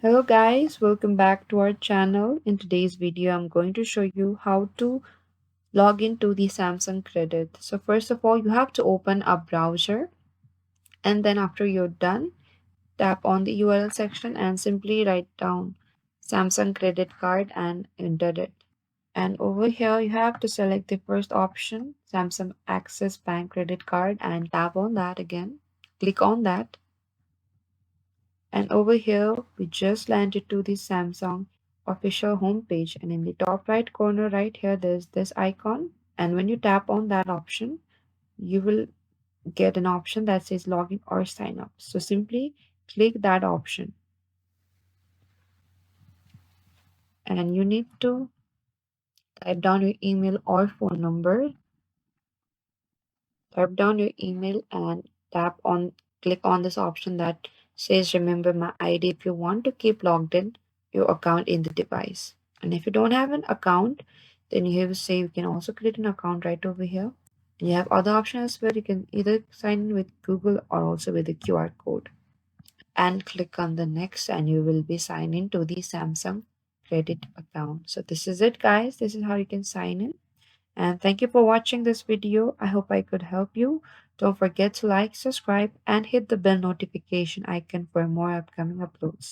Hello guys, welcome back to our channel. In today's video, I'm going to show you how to log into the Samsung Credit. So first of all, you have to open a browser, and then after you're done, tap on the URL section and simply write down Samsung Credit Card and enter it. And over here, you have to select the first option, Samsung Access Bank Credit Card, and tap on that again. Click on that. And over here, we just landed to the Samsung official homepage. And in the top right corner, right here, there's this icon. And when you tap on that option, you will get an option that says login or sign up. So simply click that option. And you need to type down your email or phone number. Type down your email and click on this option that says remember my ID if you want to keep logged in your account in the device. And if you don't have an account, then you have to say you can also create an account right over here. And you have other options where you can either sign in with Google or also with the QR code. And click on the next and you will be signed in to the Samsung credit account. So this is it guys. This is how you can sign in. And thank you for watching this video. I hope I could help you. Don't forget to like, subscribe, and hit the bell notification icon for more upcoming uploads.